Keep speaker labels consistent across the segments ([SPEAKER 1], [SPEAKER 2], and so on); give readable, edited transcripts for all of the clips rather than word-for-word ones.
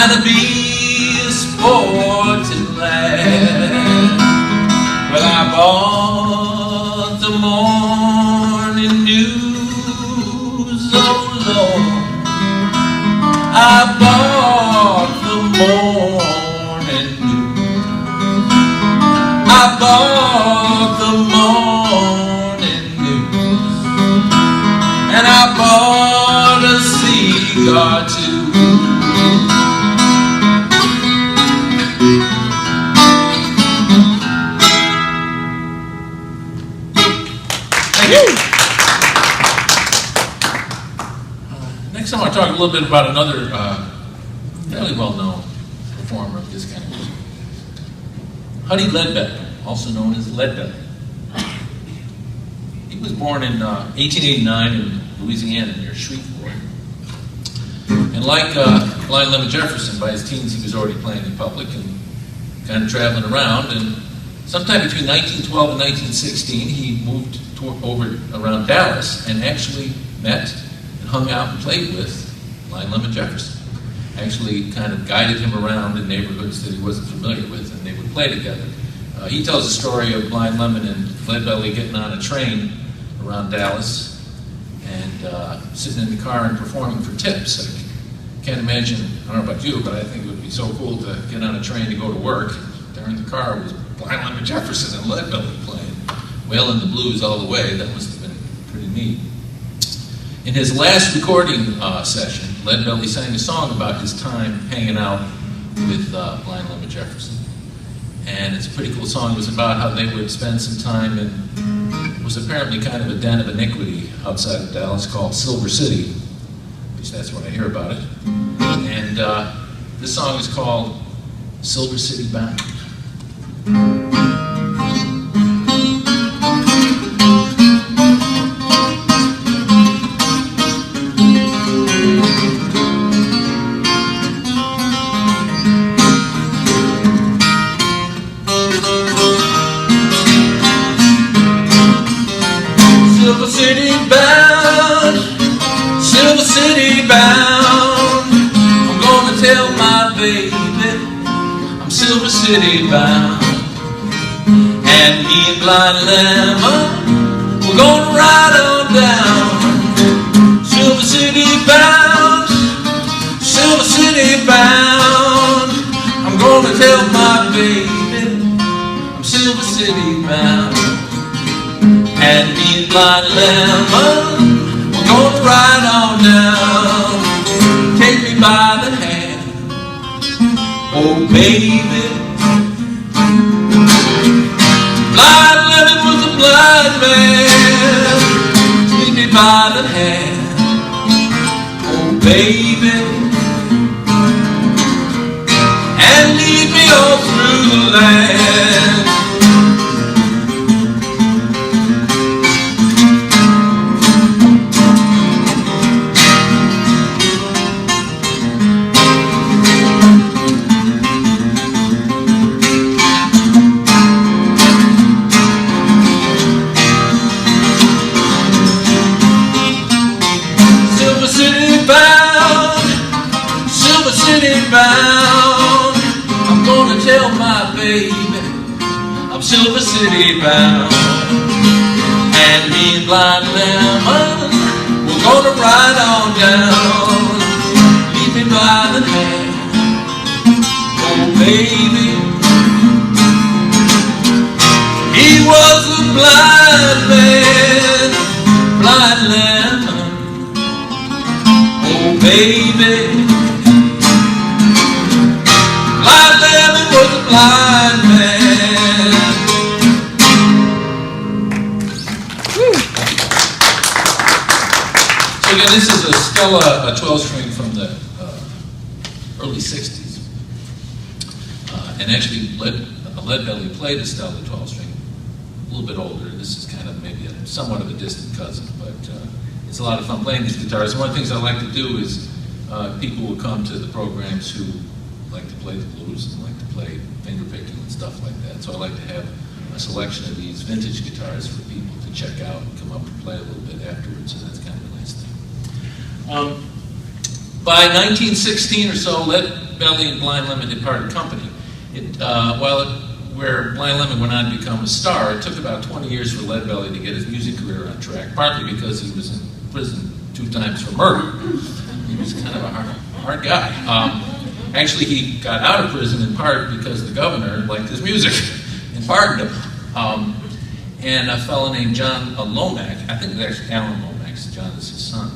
[SPEAKER 1] trying to be a sporting lad. Well, I bought the morning news, oh Lord. I bought the morning news. I bought the morning news. And I bought a cigar too. Next time I'll talk a little bit about another fairly well-known performer of this kind of music. Honey Leadbelly, also known as Leadbelly. He was born in 1889 in Louisiana near Shreveport. And like Blind Lemon Jefferson, by his teens he was already playing in public and kind of traveling around. And sometime between 1912 and 1916 he moved over around Dallas and actually met and hung out and played with Blind Lemon Jefferson. Actually kind of guided him around in neighborhoods that he wasn't familiar with, and they would play together. He tells the story of Blind Lemon and Leadbelly getting on a train around Dallas and sitting in the car and performing for tips. I can't imagine, I don't know about you, but I think it would be so cool to get on a train to go to work. There in the car was Blind Lemon Jefferson and Leadbelly playing. Wailing the blues all the way. That must have been pretty neat. In his last recording session, Leadbelly sang a song about his time hanging out with Blind Lemon Jefferson. And it's a pretty cool song. It was about how they would spend some time in what was apparently kind of a den of iniquity outside of Dallas called Silver City. At least that's what I hear about it. And this song is called Silver City Bound. Silver City bound, and me and Blind Lemon, we're gonna ride on down. Silver City bound, Silver City bound. I'm gonna tell my baby I'm Silver City bound, and me and Blind Lemon, we're gonna ride on down. Take me by the hand, oh baby. Blind Lemon was a blind man. Take me by the hand, oh baby, and lead me all through the land. Bound. I'm gonna tell my baby I'm Silver City bound, and me and Blind Lemon, we're gonna ride on down. Lead me by the hand, oh baby. He was a blind man, Blind Lemon, oh baby. Blind Lemon was a blind man. So again, this is a Stella, a 12-string from the early 60s. And actually, Leadbelly played a Stella 12-string, a little bit older. This is kind of maybe somewhat of a distant cousin, but it's a lot of fun playing these guitars. And one of the things I like to do is people will come to the programs who like to play the blues and like to play finger picking and stuff like that. So I like to have a selection of these vintage guitars for people to check out and come up and play a little bit afterwards, so that's kind of a nice thing. By 1916 or so, Leadbelly and Blind Lemon had parted company. Where Blind Lemon went on to become a star, it took about 20 years for Leadbelly to get his music career on track, partly because he was in prison 2 times for murder. He was kind of a hard guy. Actually, he got out of prison in part because the governor liked his music and pardoned him. And a fellow named John Lomax, I think it was actually Alan Lomax, John is his son,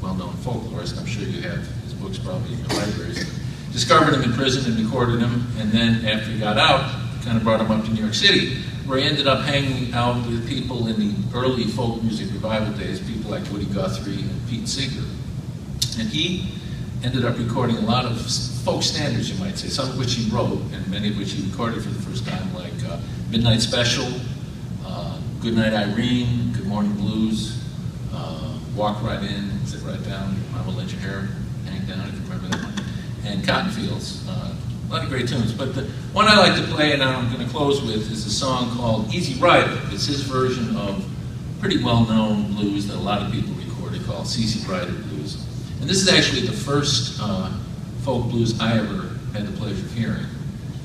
[SPEAKER 1] well-known folklorist, I'm sure you have his books probably in your libraries, discovered him in prison and recorded him, and then after he got out, kind of brought him up to New York City, where he ended up hanging out with people in the early folk music revival days, people like Woody Guthrie and Pete Seeger. And he ended up recording a lot of folk standards, you might say, some of which he wrote, and many of which he recorded for the first time, like Midnight Special, Goodnight Irene, Good Morning Blues, Walk Right In, Sit Right Down, Mama Let Your Hair Hang Down, if you remember that one, and Cotton Fields. A lot of great tunes, but the one I like to play and I'm going to close with is a song called Easy Rider. It's his version of pretty well-known blues that a lot of people recorded called C.C. Rider Blues. And this is actually the first folk blues I ever had the pleasure of hearing.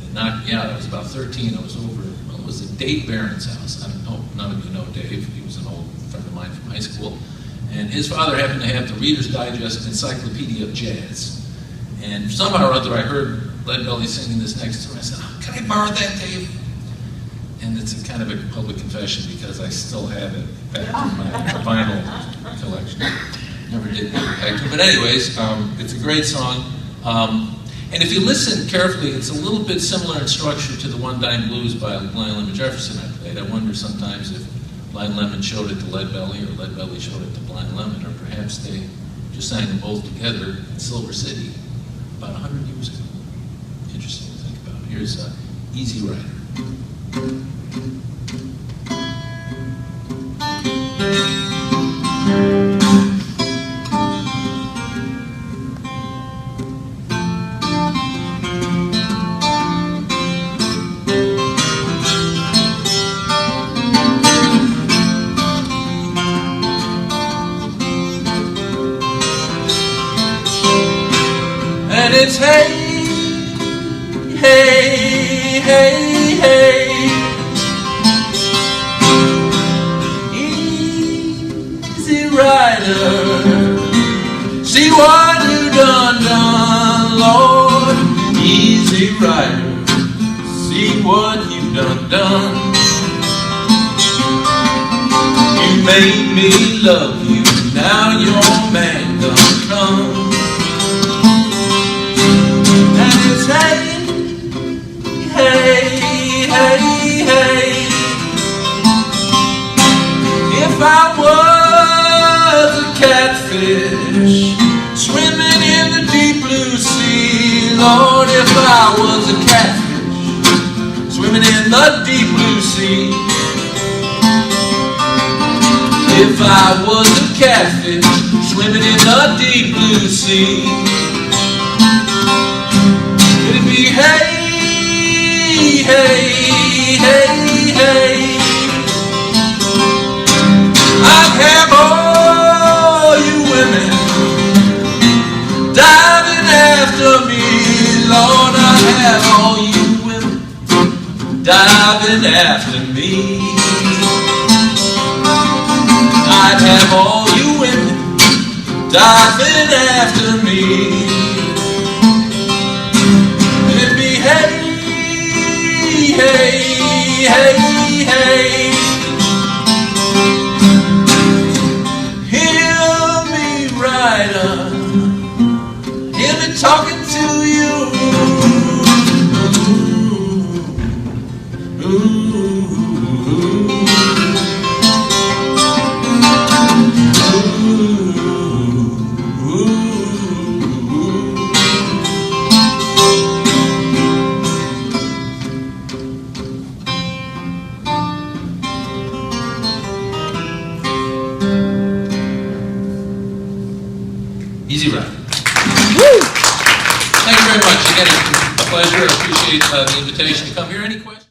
[SPEAKER 1] It knocked me out. I was about 13. I was over, well, it was at Dave Barron's house. I don't know, none of you know Dave. He was an old friend of mine from high school. And his father happened to have the Reader's Digest Encyclopedia of Jazz. And somehow or other I heard Leadbelly singing this next to him. I said, oh, can I borrow that, Dave? And it's a kind of a public confession because I still have it back in my vinyl collection. Never did get it back to it. But anyways, it's a great song. And if you listen carefully, it's a little bit similar in structure to the One Dime Blues by Blind Lemon Jefferson I played. I wonder sometimes if Blind Lemon showed it to Leadbelly or Leadbelly showed it to Blind Lemon, or perhaps they just sang them both together in Silver City about 100 years ago. Interesting to think about. Here's Easy Rider. And it's hey, hey, hey, hey, easy rider, see what you done, Lord. Easy rider, see what you done. You made me love you, now your man done come. Hey, hey, hey, hey, if I was a catfish swimming in the deep blue sea, Lord, if I was a catfish swimming in the deep blue sea, if I was a catfish swimming in the deep blue sea, it'd be hey, hey, hey, hey, I'd have all you women diving after me, Lord. I'd have all you women diving after me. I'd have all you women diving after me. Hey, hey, hey, hear me rider, hear me talking to you. Ooh, ooh, ooh. Easy Rider. Woo! Thank you very much. Again, it's a pleasure. I appreciate the invitation to come here. Any questions?